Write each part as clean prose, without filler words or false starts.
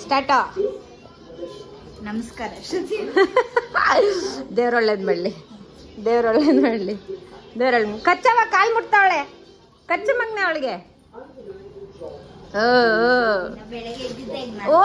Start. ನಮಸ್ಕಾರ. ದೇವ್ರೊಳ್ಳೇದ್ ಮಾಡ್ಲಿ, ದೇವ್ರೊಳ್ಳೇದ್ ಮಾಡ್ಲಿ, ದೇವ್ರೊಳ್ಳೆ. ಕಚ್ಚವ ಕಾಲ್ ಮುಟ್ತಾವಳೆ, ಕಚ್ಚ ಮಗ್ನೆ ಅವಳಿಗೆ. ಓ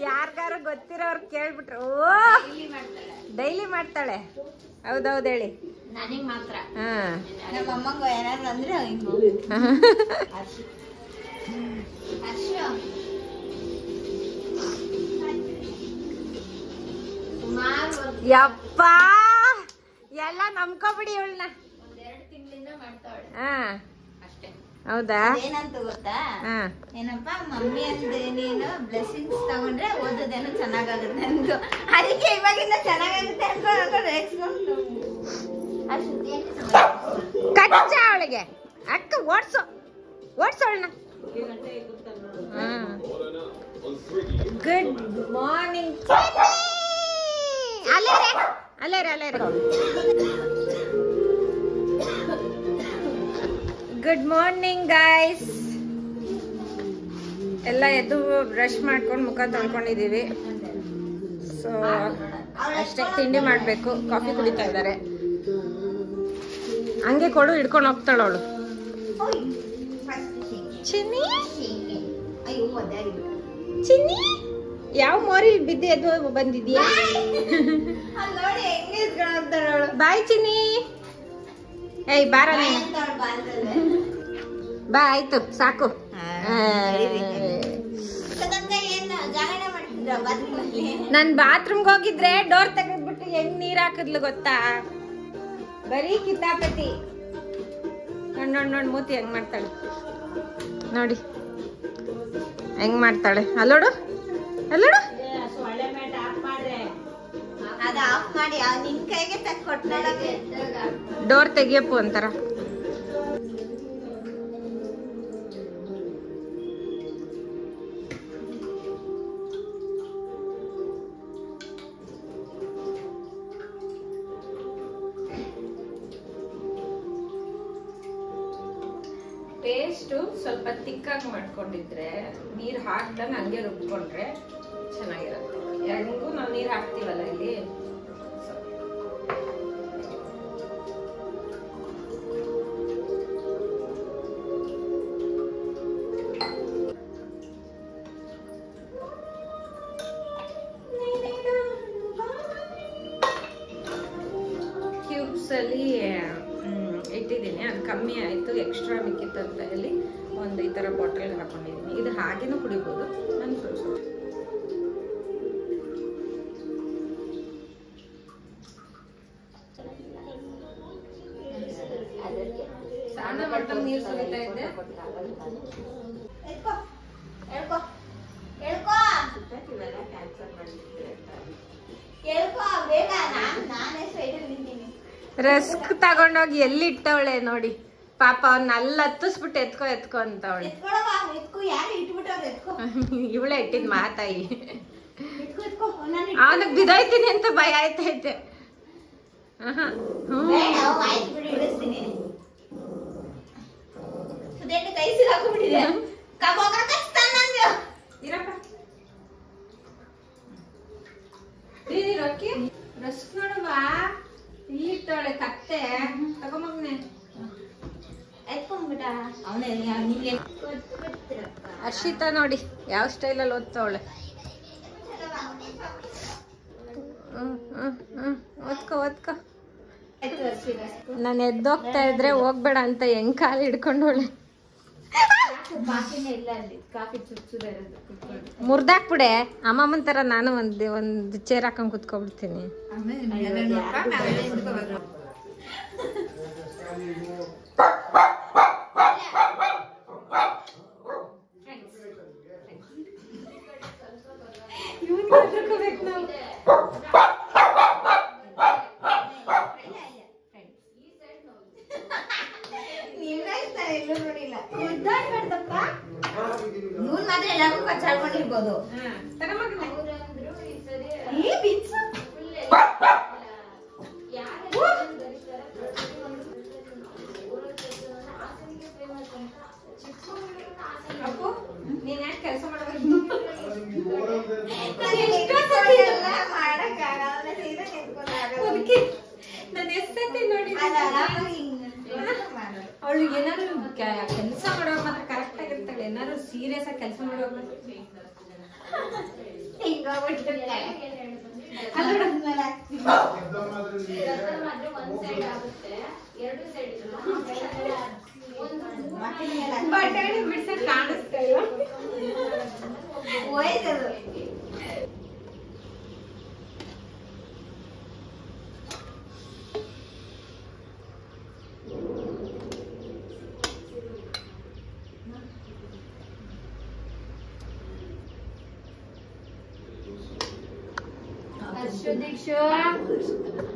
ಯಾರ್ಗಾರು ಗೊತ್ತಿರೋರು ಕೇಳ್ಬಿಟ್ರು. ಓ ಡೈಲಿ ಮಾಡ್ತಾಳೆ. ಹೌದೌದು ಹೇಳಿ. ನನಗೆ ಮಾತ್ರ. ಹಾ ನಮ್ಮ ಅಮ್ಮಂಗ ಏನಾದ್ರು ಅಂದ್ರೆ ಯಪ್ಪ ಎಲ್ಲ ನಂಬ್ಕೊಬಿಡಿ ಇವಳನ್ನ. 2 ತಿಂಗಳಿಂದ ಮಾಡ್ತಾವಳೆ. ಹಾ ಅಷ್ಟೇ. ಹೌದಾ? ಏನಂತ ಗೊತ್ತಾ? ಹಾ ಏನಪ್ಪ ಮಮ್ಮಿ ಅಂತ ನೀನು ಬ್ಲೆಸ್ಸಿಂಗ್ಸ್ ತಗೊಂಡ್ರೆ ಓದೋದೇನೋ ಚೆನ್ನಾಗಾಗುತ್ತೆ ಅಂತ. ಅದಕ್ಕೆ ಇವಾಗಿಂದ ಚೆನ್ನಾಗಾಗುತ್ತೆ ಅಂತ ರೇಗಿಸ್ಕೊಂಡು ಕಚ್ಚ ಅವಳಿಗೆ. ಅಕ್ಕ ಓಡ್ಸು ಓಡ್ಸೋಳನ್ನ. Good morning. ಅಲ್ಲೇರೆ ಅಲ್ಲೇರೆ ಅಲ್ಲೇರೆ. Good morning guys. ಎಲ್ಲ ಎದ್ದು ಬ್ರಷ್ ಮಾಡ್ಕೊಂಡು ಮುಖ ತೊಳ್ಕೊಂಡಿದೀವಿ. ಸೊ ಅಷ್ಟೇ. ತಿಂಡಿ ಮಾಡಬೇಕು. ಕಾಫಿ ಕುಡಿತಾ ಇದ್ದಾರೆ. ಹಂಗೆ ಕೊಡು, ಹಿಡ್ಕೊಂಡು ಹೋಗ್ತಾಳವಳು. ಚಿನ್ನಿ ಚಿನ್ನಿ ಯಾವ ಮೋರಿ ಬಿದ್ದು ಎದ್ದು ಬಂದಿದ್ಯಾ? ಬಾಯ್ ಚಿನ್ನಿ. ಏಯ್ ಬಾರ ಬಾ. ಆಯ್ತು ಸಾಕು. ನನ್ ಬಾತ್ರೂಮ್ಗೆ ಹೋಗಿದ್ರೆ ಡೋರ್ ತೆಗೆದ್ಬಿಟ್ಟು ಹೆಂಗ್ ನೀರ್ ಹಾಕಿದ್ಲು ಗೊತ್ತಾ? ಬರೀ ಕಿತಾಪತಿ. ನೋಡ್ ನೋಡ್ ಮೂತಿ ಹೆಂಗ್ ಮಾಡ್ತಾಳೆ ನೋಡಿ, ಹೆಂಗ್ ಮಾಡ್ತಾಳೆ. ಅಲ್ಲೋಡು ಅಲ್ಲೋಡು. ಡೋರ್ ತೆಗಿಯಪ್ಪು ಅಂತಾರ. ಪೇಸ್ಟು ಸ್ವಲ್ಪ ತಿಕ್ಕಾಗಿ ಮಾಡ್ಕೊಂಡಿದ್ರೆ ನೀರು ಹಾಕ್ದಂಗೆ ಹಂಗೆ ರುಬ್ಕೊಂಡ್ರೆ ಚೆನ್ನಾಗಿರುತ್ತೆ. ಹೆಂಗೂ ನಾವು ನೀರು ಹಾಕ್ತೀವಲ್ಲ ಇಲ್ಲಿ. ಕ್ಯೂಬ್ಸ್ ಅಲ್ಲಿ ಇಟ್ಟಿದ್ದೀನಿ. ಅದು ಕಮ್ಮಿ ಆಯಿತು, ಎಕ್ಸ್ಟ್ರಾ ಮಿಕ್ಕಿತ್ತು ಅಂತ ಹೇಳಿ ಒಂದು ಈ ಥರ ಬಾಟಲ್ಗೆ ಹಾಕೊಂಡಿದ್ದೀನಿ. ಇದು ಹಾಗೇನೂ ಕುಡಿಬೋದು. ನಾನು ಸ್ವಲ್ಪ ಸಣ್ಣ ಮಟ್ಟದ ನೀರು ಸುರಿತಾ ಇದ್ದೆ. ರಸ್ಕ್ ತಗೊಂಡೋಗಿ ಎಲ್ಲಿ ಇಟ್ಟವಳೆ ನೋಡಿ ಪಾಪ. ಅವ್ನ ಅಲ್ಲಿ ಹತ್ತಿಸ್ಬಿಟ್ಟು ಎತ್ಕೊ ಅಂತವಳೆ. ಇವಳೆ ಇಟ್ಟಿದ್ ಮಾತಾಯಿ. ಅವನಿಗೆ ಬಿದೋಯ್ತೀನಿ ಅಂತ ಭಯ ಆಯ್ತೈತೆ. ರಸ್ಕ್ ನೋಡವಾ ಇಲ್ಲಿಟ್ಟವಳೆ ಕತ್ತೆ. ತಗೊಂಬಗ್ನೆ ಹರ್ಷಿತಾ ನೋಡಿ ಯಾವ ಸ್ಟೈಲಲ್ಲಿ ಓದ್ತಾವಳೆ. ಓದ್ಕೋ. ನಾನು ಎದ್ದೋಗ್ತಾ ಇದ್ರೆ ಹೋಗ್ಬೇಡ ಅಂತ ಹೆಂಗ್ ಕಾಲು ಹಿಡ್ಕೊಂಡವಳೆ. ಮುರ್ದಾಕ್ಬಿಡೆ ಅಮ್ಮಮ್ಮನ ತರ. ನಾನು ಒಂದು ಚೇರ್ ಹಾಕೊಂಡ್ ಕುತ್ಕೊಬಿಡ್ತೀನಿ. ಕಚ್ಚಾಡ್ಕೊಂಡಿರ್ಬೋದು. ನೀನ್ ಯಾಕೆ ಕೆಲಸ ಮಾಡಬೇಕು? ಮಾಡಕ್ಕಾಗಲ್ಲ, ಸೀದಾ ನಿಂತ್ಕೊಳ್ಳೋದು. ಅದಕ್ಕೆ ನಾನು ಎಷ್ಟೇ ನೋಡಿ ಅದು ಆರಾಮಾಗಿ ಹಿಂಗೆ ಮಾಡೋದು. ಅವಳು ಏನಾದ್ರು ಕೆಲಸ ಮಾಡುವಾಗ ಮಾತ್ರ ಕರೆಕ್ಟ್ ಆಗಿರ್ತಾಳೆ. ಏನಾದ್ರು ಸೀರಿಯಸ್ ಆಗಿ ಕೆಲಸ ಮಾಡುವಾಗ ಮಾತ್ರ ಹಿಂಗೋಗ್ಬಿಟ್ಟಿರ್ತಾಳೆ. ಬಟಾಣಿ ಬಿಡ್ಸಕ್ ಕಾಣಿಸ್ತಾ ಇಲ್ಲ. ಹೋಯ್ತದು. ದೀಕ್ಷು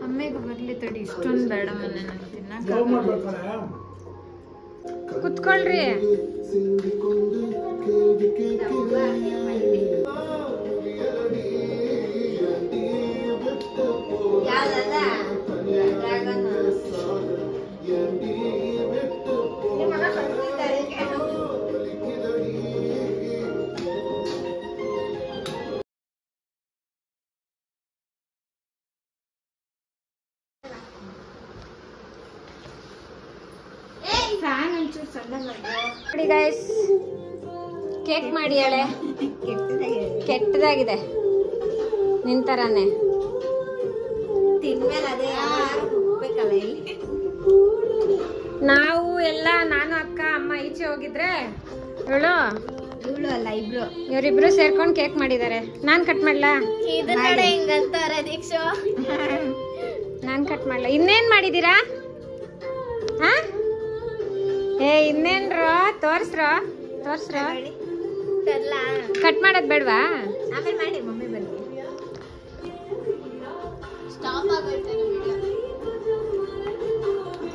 ಅಮ್ಮೆಗೆ ಬರ್ಲಿ ತಡಿ, ಇಷ್ಟೊಂದು ಬೇಡ ಮನೆ ನಾನು ತಿನ್ನಕ. ಕುತ್ಕೊಳ್ರಿ. ಯಾವ್ದದ ಡ್ರ್ಯಾಗನ್ ನಿಮ್ಮನ್ನ ಕಳ್ಸಿದ್ದಾರೆ. ಫ್ಯಾನ್ ಒಂಚೂರು ಸಣ್ಣ ನೋಡಿ ಗೈಸ್, ಕೇಕ್ ಮಾಡಿ ಹೇಳೆ. ಕೆಟ್ಟದಾಗಿದೆ ನಿಂತರನೇ. ತಿನ್ಮೇಲೆ ಅದೇ ಹೋಗ್ಬೇಕಲ್ಲ ಇಲ್ಲಿ. ನಾವು ಎಲ್ಲ ನಾನು ಅಕ್ಕ ಅಮ್ಮ ಈಚೆ ಹೋಗಿದ್ರೆ ಇವಳು ಅಲ್ಲ ಇಬ್ರು ಇವರಿಬ್ರು ಸೇರ್ಕೊಂಡು ಕೇಕ್ ಮಾಡಿದ್ದಾರೆ. ನಾನ್ ಕಟ್ ಮಾಡ್ಲಾ? ಇದು ಕಡೆ ಹಿಂಗಂತಾರೆ ದೀಕ್ಷು. ನಾನ್ ಕಟ್ ಮಾಡ್ಲಾ? ಇನ್ನೇನ್ ಮಾಡಿದೀರಾ? ಹಾ ಏ ಇನ್ನೇನ್ರೋ ತೋರ್ಸ್ರೋ ಕಟ್ ಮಾಡೋದ್ ಬೇಡ್ವಾ? ಆಮೇಲೆ ಮಾಡಿ ಮಮ್ಮಿ ಬನ್ನಿ. ಸ್ಟಾಪ್ ಆಗೋಯ್ತು ವಿಡಿಯೋ.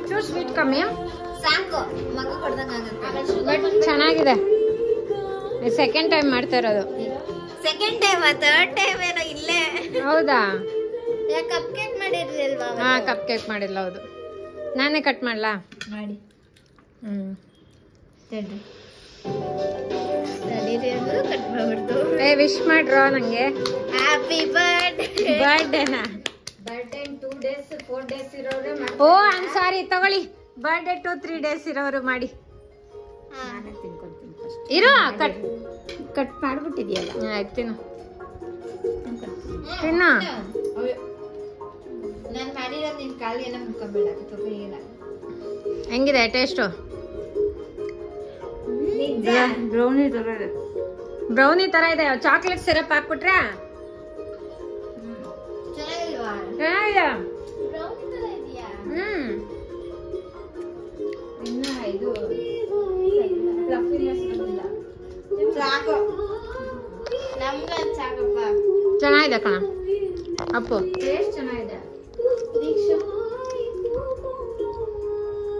ಚೂರು ಸ್ವೀಟ್ ಕಮ್ಮಿ, ಸಾಕು ಮಗ ಕೊಡ್ದಂಗ ಆಗುತ್ತೆ. ಬಟ್ ಚೆನ್ನಾಗಿದೆ. ಸೆಕೆಂಡ್ ಟೈಮ್ ಮಾಡ್ತಾ ಇರೋದು. ಸೆಕೆಂಡ್ ಟೈಮ್ ಥರ್ಡ್ ಟೈಮ್ ಏನೋ ಇಲ್ಲೇ. ಹೌದಾ? ಯಾಕೆ ಕಪ್ ಕೇಕ್ ಮಾಡಿರ್ಲಿಲ್ವಾ? ಹಾ ಕಪ್ ಕೇಕ್ ಮಾಡಿಲ್ಲ. ಹೌದು, ನಾನೇ ಕಟ್ ಮಾಡ್ಲಾ? ಮಾಡಿ. ಹ್ಮ್ ಕಟ್ ಮಾಡ್ಬಿಡ್ತು. ಏ ವಿಶ್ ಮಾಡ್ರೋ ನಂಗೆ. ಹ್ಯಾಪಿ ಬರ್ಡೇನಾ? ಬರ್ಡೇ 2 days 4 days ಇರೋರು. ಓ ಐ ಆಮ್ ಸಾರಿ, ತಗೊಳ್ಳಿ. ಬರ್ಡೇ 2-3 days ಇರೋರು ಮಾಡಿ. ನಾನೇ ತಿನ್ಕೊಂತೀನಿ ಫಸ್ಟ್. ಇರೋ ಕಟ್ ಮಾಡ್ಬಿಟ್ಟಿದ್ಯಲ್ಲ. ಆಯ್ತು ತಿನ್ನು. ತಿನ್ನ. ನಾನು ಮಾಡಿರೋದು ನಿನ್ ಕಾಲು ಏನೋ ಮುಖಬೇಡ ಇಲ್ಲ. ಹೆಂಗಿದೆ ಟೇಸ್ಟು? ಬ್ರೌನಿ ತರ ಇದೆ. ಚಾಕ್ಲೇಟ್ ಸಿರಪ್ ಹಾಕ್ಬಿಟ್ರೆ ಚೆನ್ನಾಗಿಲ್ವಾ? ಚೆನ್ನಾಗಿದೆ. ಬ್ರೌನಿ ತರ ಇದೆಯಾ? ಇನ್ನ ಇದು ಫ್ಲಫಿನೆಸ್ ಬಂದಿಲ್ಲ. ಸಾಕು ನಮ್ಗೆ ಸಾಕಪ್ಪ. ಚೆನ್ನಾಗಿದೆ ಕಣ ಅಪ್ಪು, ಟೇಸ್ಟ್ ಚೆನ್ನಾಗಿದೆ. ದೀಕ್ಷು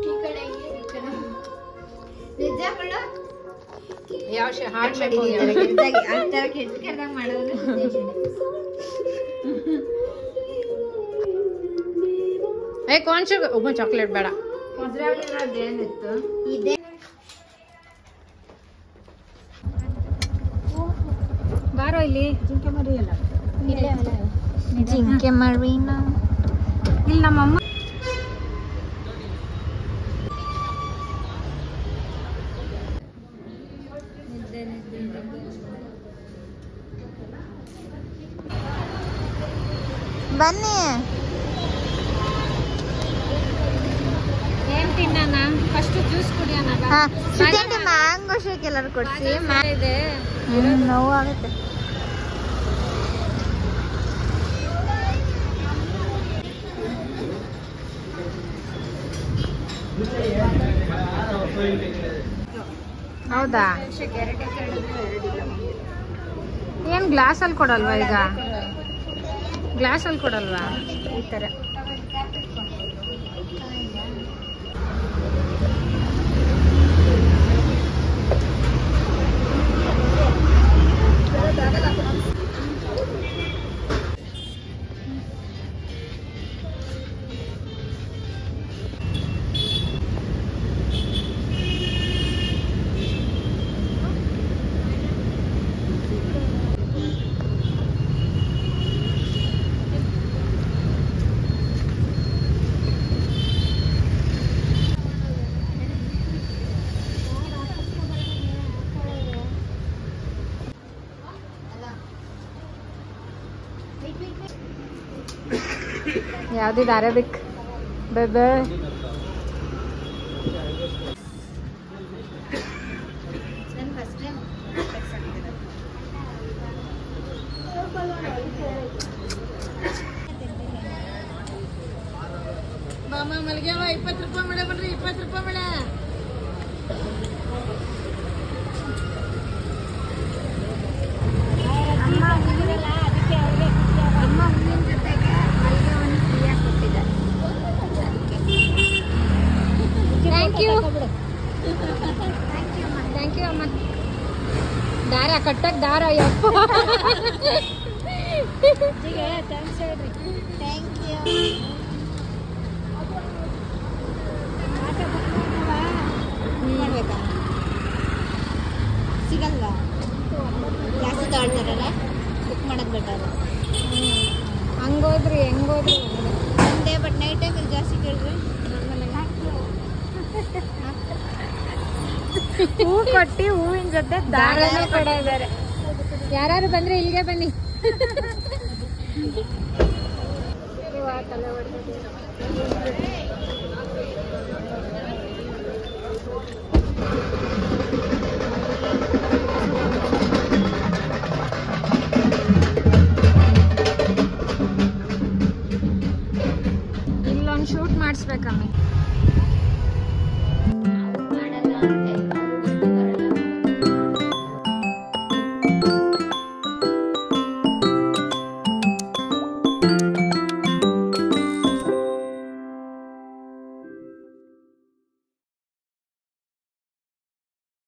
ಈ ಕಡೆ ನಿಜ ಬಿಡು. ಯಾವ ಹಾರ್ಟ್ ಮಾಡಿ ಕೆಟ್ಟ ಮಾಡೋದು. ಏ ಕಾನ್ಶು ಒಬ್ಬ ಚಾಕ್ಲೇಟ್ ಬೇಡ. ಏನಿತ್ತು ಇದೆ. ಬಾರೋ ಇಲ್ಲಿ. ಜಿಂಕೆ ಮರಿ ಅಲ್ಲ, ಜಿಂಕೆ ಮರಿನ ಇಲ್ಲಿ ನಮ್ಮಮ್ಮ. ಬನ್ನಿ. ಏನ್ ತಿನ್ನೋಣ? ಫಸ್ಟ್ ಜ್ಯೂಸ್ ಕುಡಿಯೋಣ. ಸೆಕೆಂಡ್ ಮ್ಯಾಂಗೋ ಶೇಕ್ ಎಲ್ಲರೂ ಕೊಡ್ಸಿ. ಇದೆ ನೋವು ಆಗುತ್ತೆ. ಹೌದಾ? ಏನ್ ಗ್ಲಾಸಲ್ಲಿ ಕೊಡಲ್ವಾ? ಈಗ ಗ್ಲಾಸಲ್ಲಿ ಕೊಡಲ್ವಾ? ಈ ಥರ ಯಾವ್ದಿದು ಅರೇಬಿಕ್ ಬೇಬೆ ನಾನು ಫಸ್ಟ್ ಟೈಮ್ ಮಾಮ ಮಲ್ಗ್ಯಾವ 20 ರೂಪಾಯಿ ಮೇಡ ಬನ್ರಿ 20 ರೂಪಾಯಿ ಮೇಡ ಅಮ್ಮ ಹೂವಿನ ಜೊತೆಗೆ ಮಲ್ಗೆವನ್ನು ಫ್ರೀಯಾಗಿ ಕೊಟ್ಟಿದ್ದಾರೆ. ಥ್ಯಾಂಕ್ ಯು ಅಮ್ಮ ದಾರ ಕಟ್ಟಕ್ ದಾರ ಯಪ್ಪ ಥ್ಯಾಂಕ್ ಯು. ಮಾಡ್ಬೇಕಾ ಸಿಗಲ್ವಾ ಜಾಸ್ತಿ ತಗೊಳ್ತಾರಲ್ಲ ಬುಕ್ ಮಾಡಕ್ ಬೆಟರ್. ಹಂಗೋದ್ರಿ ಹೆಂಗೋದ್ರಿ ಒಂದೇ ಬಟ್ ನೈಟ್ ಟೈಮಲ್ಲಿ ಜಾಸ್ತಿ ಕೇಳಿದ್ರೆ ಹೂ ಕೊಟ್ಟಿ ಹೂವಿನ ಜೊತೆ ದಾರನೂ ಕೊಡಿದ್ದಾರೆ. ಯಾರು ಬಂದ್ರೆ ಇಲ್ಲಿಗೆ ಬನ್ನಿ. ತಲೆ